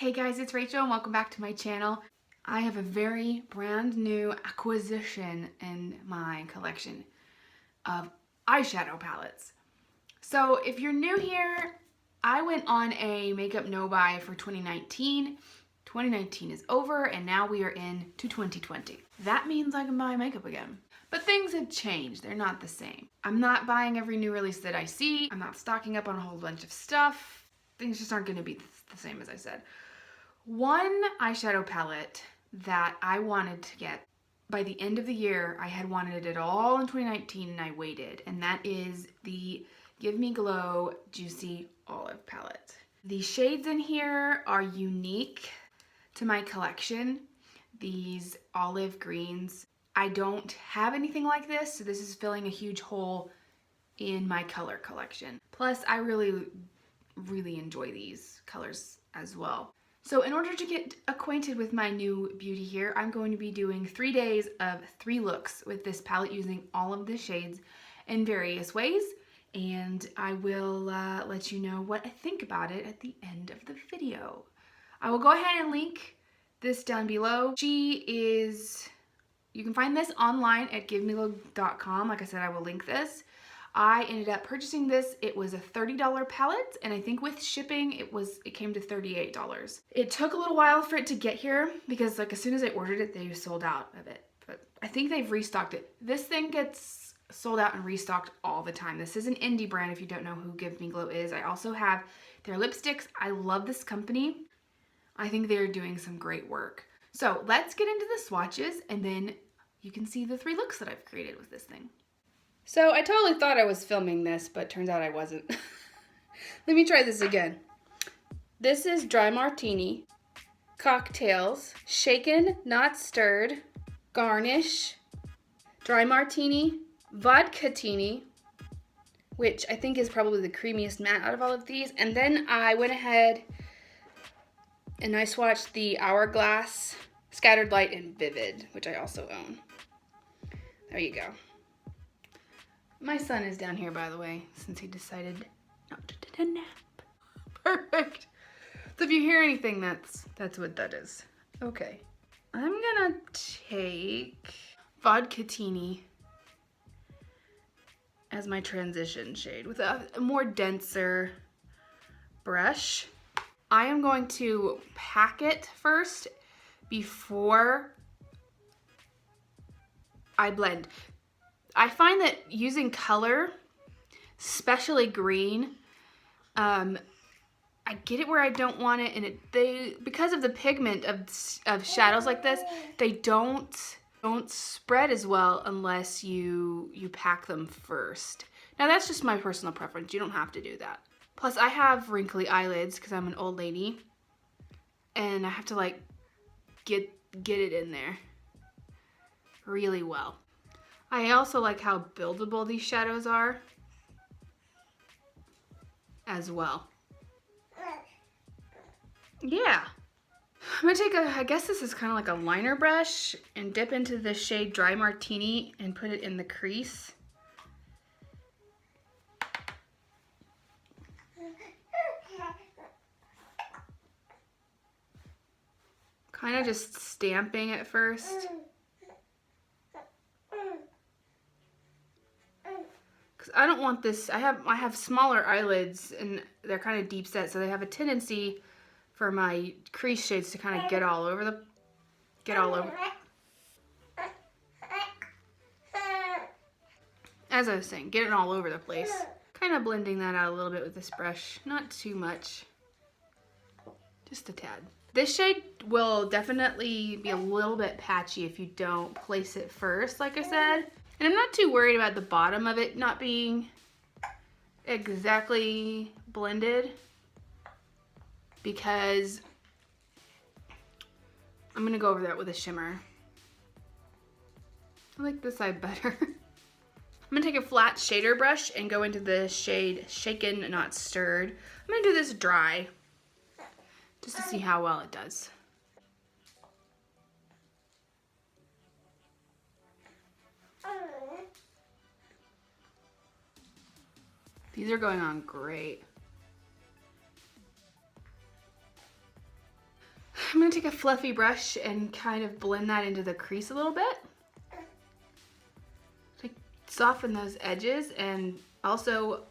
Hey guys, it's Rachel and welcome back to my channel. I have a very brand new acquisition in my collection of eyeshadow palettes. So if you're new here, I went on a makeup no-buy for 2019. 2019 is over and now we are into 2020. That means I can buy makeup again. But things have changed, they're not the same. I'm not buying every new release that I see. I'm not stocking up on a whole bunch of stuff. Things just aren't gonna be the same as I said. One eyeshadow palette that I wanted to get by the end of the year, I had wanted it all in 2019 and I waited, and that is the Give Me Glow Juicy Olive palette. The shades in here are unique to my collection. These olive greens. I don't have anything like this, so this is filling a huge hole in my color collection. Plus, I really enjoy these colors as well. So in order to get acquainted with my new beauty here, I'm going to be doing 3 days of 3 looks with this palette using all of the shades in various ways. And I will let you know what I think about it at the end of the video. I will go ahead and link this down below. You can find this online at givemeglow.com. Like I said, I will link this. I ended up purchasing this. It was a $30 palette, and I think with shipping, it came to $38. It took a little while for it to get here because as soon as I ordered it, they sold out of it. But I think they've restocked it. This thing gets sold out and restocked all the time. This is an indie brand if you don't know who Give Me Glow is. I also have their lipsticks. I love this company. I think they're doing some great work. So let's get into the swatches and then you can see the 3 looks that I've created with this thing. So I totally thought I was filming this, but turns out I wasn't. Let me try this again. This is Dry Martini, Cocktails, Shaken, Not Stirred, Garnish, Dry Martini, Vodka-tini, which I think is probably the creamiest matte out of all of these. And then I went ahead and I swatched the Hourglass, Scattered Light, and Vivid, which I also own. There you go. My son is down here, by the way, since he decided not to take a nap. Perfect. So if you hear anything, that's what that is. Okay. I'm gonna take Vodka-tini as my transition shade with a more denser brush. I am going to pack it first before I blend. I find that using color, especially green, I get it where I don't want it, and because of the pigment of shadows like this, they don't spread as well unless you pack them first. Now that's just my personal preference. You don't have to do that. Plus I have wrinkly eyelids because I'm an old lady, and I have to get it in there really well. I also like how buildable these shadows are as well. Yeah. I'm gonna take I guess this is kind of like a liner brush and dip into the shade Dry Martini and put it in the crease. Kind of just stamping it first. I don't want this. I have smaller eyelids and they're kind of deep set, so they have a tendency for my crease shades to kind of get all over. As I was saying, getting all over the place. Kind of blending that out a little bit with this brush, not too much, just a tad. This shade will definitely be a little bit patchy if you don't place it first, like I said. And I'm not too worried about the bottom of it not being exactly blended because I'm gonna go over that with a shimmer. I like this side better. I'm gonna take a flat shader brush and go into the shade Shaken, Not Stirred. I'm gonna do this dry just to see how well it does. These are going on great. I'm gonna take a fluffy brush and kind of blend that into the crease a little bit. To soften those edges and also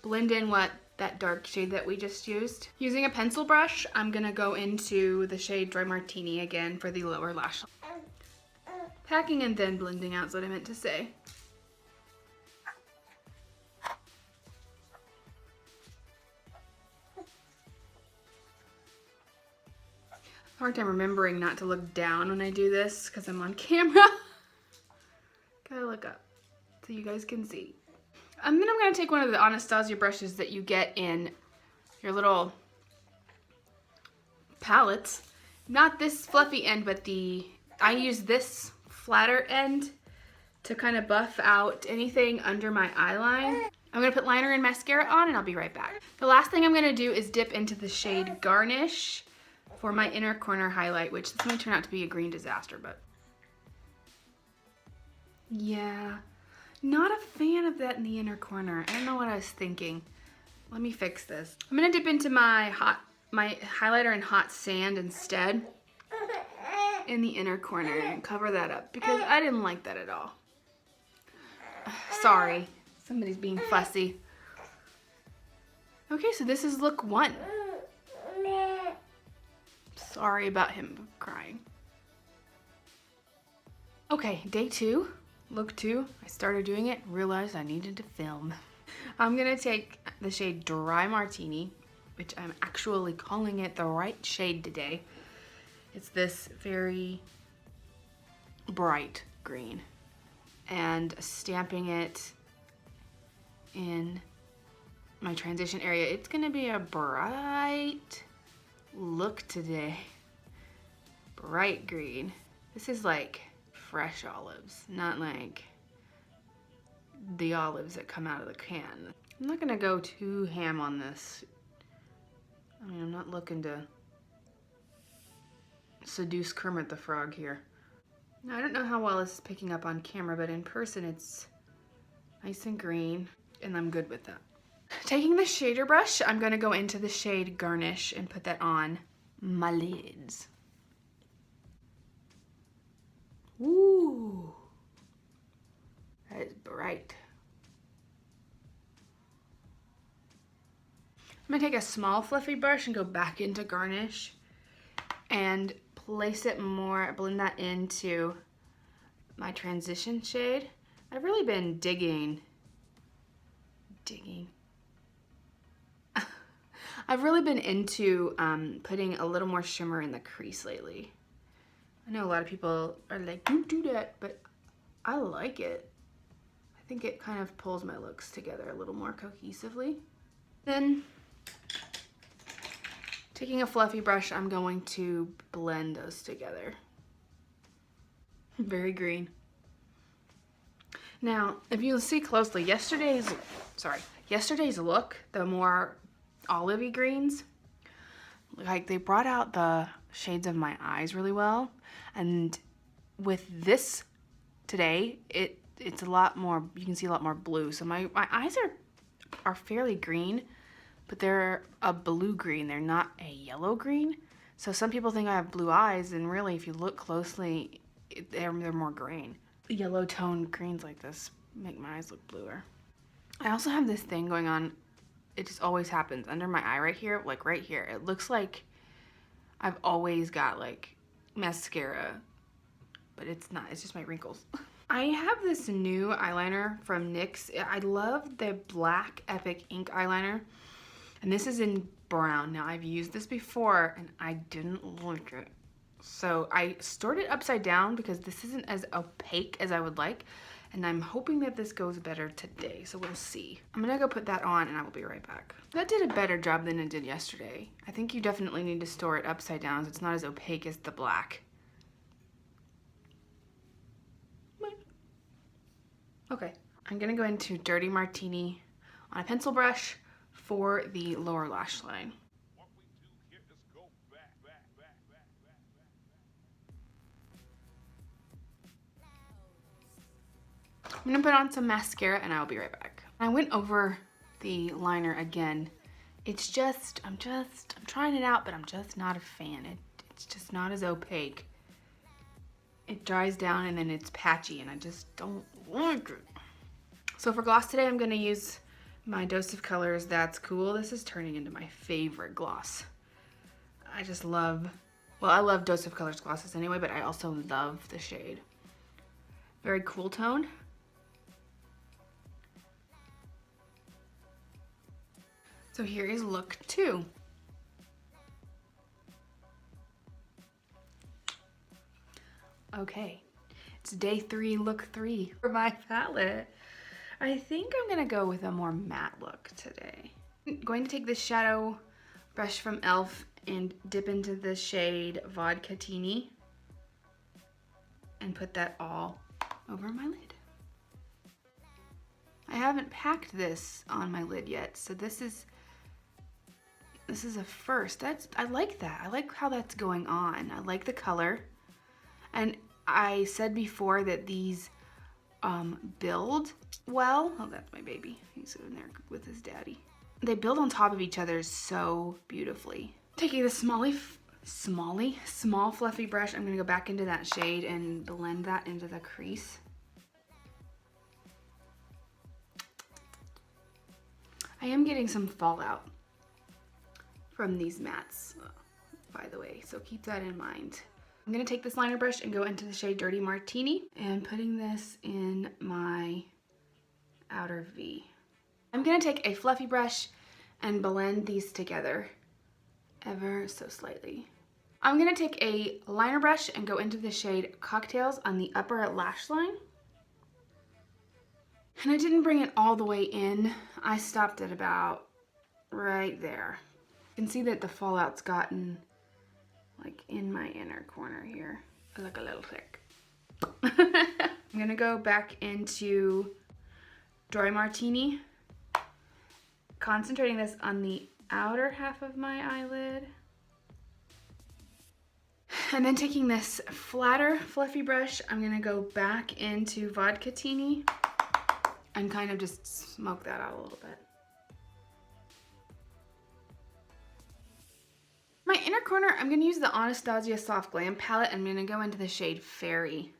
blend in that dark shade that we just used. Using a pencil brush, I'm gonna go into the shade Dry Martini again for the lower lash line. Packing and then blending out is what I meant to say. Hard time remembering not to look down when I do this because I'm on camera. Gotta look up so you guys can see. And then I'm gonna take one of the Anastasia brushes that you get in your little palettes. Not this fluffy end, but I use this flatter end to kind of buff out anything under my eye line. I'm gonna put liner and mascara on and I'll be right back. The last thing I'm gonna do is dip into the shade Garnish for my inner corner highlight, which this may turn out to be a green disaster, but yeah, not a fan of that in the inner corner. I don't know what I was thinking. Let me fix this. I'm gonna dip into my highlighter in Hot Sand instead in the inner corner and cover that up because I didn't like that at all. Sorry, somebody's being fussy. Okay, so this is look 1. Sorry about him crying. Okay, day 2, look 2. I started doing it, realized I needed to film. I'm gonna take the shade Dry Martini, which I'm actually calling it the right shade today. It's this very bright green, and stamping it in my transition area. It's gonna be a bright look today. Bright green. This is like fresh olives, not like the olives that come out of the can. I'm not gonna go too ham on this. I mean, I'm not looking to seduce Kermit the Frog here. Now, I don't know how well this is picking up on camera, but in person it's nice and green, and I'm good with that. Taking the shader brush, I'm gonna go into the shade Garnish and put that on my lids. Ooh, that is bright. I'm gonna take a small fluffy brush and go back into Garnish and place it more, blend that into my transition shade. I've really been digging. I've really been into putting a little more shimmer in the crease lately. I know a lot of people are like, don't do that, but I like it. I think it kind of pulls my looks together a little more cohesively. Then, taking a fluffy brush, I'm going to blend those together. Very green. Now, if you'll see closely, yesterday's look, the more olivey greens, like they brought out the shades of my eyes really well. And with this today, it's a lot more, you can see a lot more blue. So my eyes are fairly green, but they're a blue green. They're not a yellow green. So some people think I have blue eyes, and really, if you look closely, they're more green. Yellow toned greens like this make my eyes look bluer. I also have this thing going on. It just always happens under my eye right here, like right here. It looks like I've always got like mascara, but it's not. It's just my wrinkles. I have this new eyeliner from NYX. I love the Black Epic Ink eyeliner, and this is in brown. Now, I've used this before, and I didn't like it. So I stored it upside down because this isn't as opaque as I would like, and I'm hoping that this goes better today, so we'll see. I'm gonna go put that on and I will be right back. That did a better job than it did yesterday. I think you definitely need to store it upside down so it's not as opaque as the black. Okay, I'm gonna go into Dirty Martini on a pencil brush for the lower lash line. I'm gonna put on some mascara and I'll be right back. I went over the liner again. It's just, I'm trying it out, but I'm just not a fan. It's just not as opaque. It dries down and then it's patchy and I just don't like it. So for gloss today, I'm gonna use my Dose of Colors That's Cool. This is turning into my favorite gloss. I just love, well, I love Dose of Colors glosses anyway, but I also love the shade. Very cool tone. So here is look 2. Okay, it's day 3, look 3 for my palette. I think I'm gonna go with a more matte look today. I'm going to take this shadow brush from e.l.f. and dip into the shade Vodka Teeny and put that all over my lid. I haven't packed this on my lid yet, so this is a first. I like that. I like how that's going on. I like the color. And I said before that these build well. Oh, that's my baby. He's in there with his daddy. They build on top of each other so beautifully. Taking the small fluffy brush, I'm gonna go back into that shade and blend that into the crease. I am getting some fallout from these mattes, by the way, so keep that in mind. I'm gonna take this liner brush and go into the shade Dirty Martini and putting this in my outer V. I'm gonna take a fluffy brush and blend these together ever so slightly. I'm gonna take a liner brush and go into the shade Cocktails on the upper lash line. And I didn't bring it all the way in. I stopped at about right there. You can see that the fallout's gotten like in my inner corner here. I look a little thick. I'm gonna go back into Dry Martini, concentrating this on the outer half of my eyelid. And then taking this flatter, fluffy brush, I'm gonna go back into Vodka Teeny and kind of just smoke that out a little bit. My inner corner, I'm gonna use the Anastasia Soft Glam palette. I'm gonna go into the shade Fairy.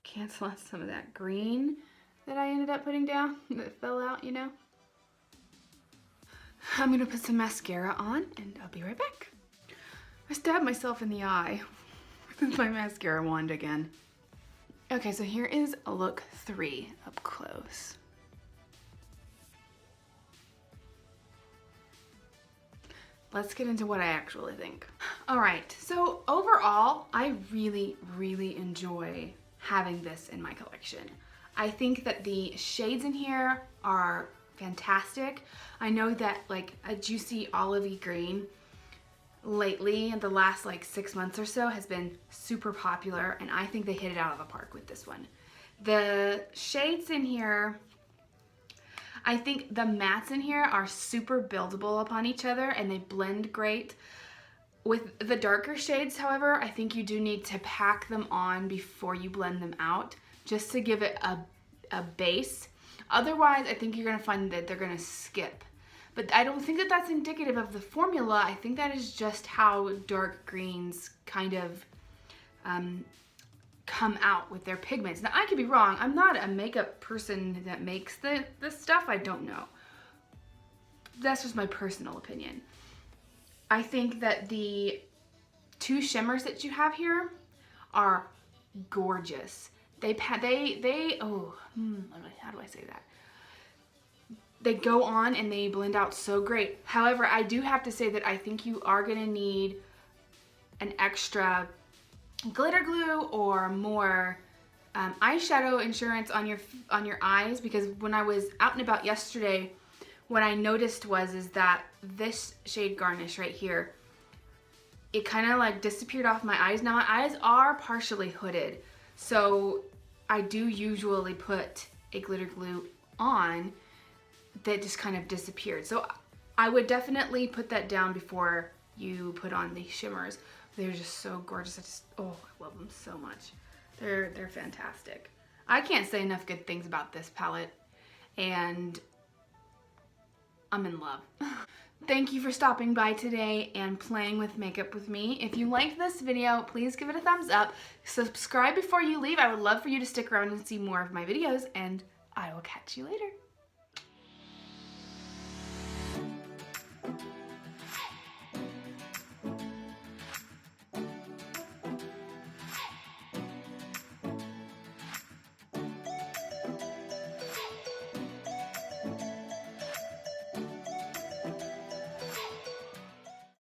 Cancel out some of that green that I ended up putting down that fell out, you know. I'm gonna put some mascara on and I'll be right back. I stabbed myself in the eye with my mascara wand again. Okay, so here is look 3 up close. Let's get into what I actually think. All right, so overall, I really, really enjoy having this in my collection. I think that the shades in here are fantastic. I know that like a juicy olivey green lately in the last like 6 months or so has been super popular, and I think they hit it out of the park with this one. The shades in here, I think the mattes in here are super buildable upon each other and they blend great. With the darker shades, however, I think you do need to pack them on before you blend them out just to give it a base. Otherwise, I think you're gonna find that they're gonna skip. But I don't think that that's indicative of the formula. I think that is just how dark greens kind of come out with their pigments. Now, I could be wrong. I'm not a makeup person that makes this stuff. I don't know. That's just my personal opinion. I think that the 2 shimmers that you have here are gorgeous. How do I say that? They go on and they blend out so great. However, I do have to say that I think you are gonna need an extra glitter glue or more eyeshadow insurance on your eyes, because when I was out and about yesterday, what I noticed is that this shade Garnish right here, it kind of like disappeared off my eyes. Now my eyes are partially hooded, so I do usually put a glitter glue on that just kind of disappeared. So I would definitely put that down before you put on the shimmers. They're just so gorgeous. I love them so much. They're fantastic. I can't say enough good things about this palette, and I'm in love. Thank you for stopping by today and playing with makeup with me. If you liked this video, please give it a thumbs up. Subscribe before you leave. I would love for you to stick around and see more of my videos, and I will catch you later.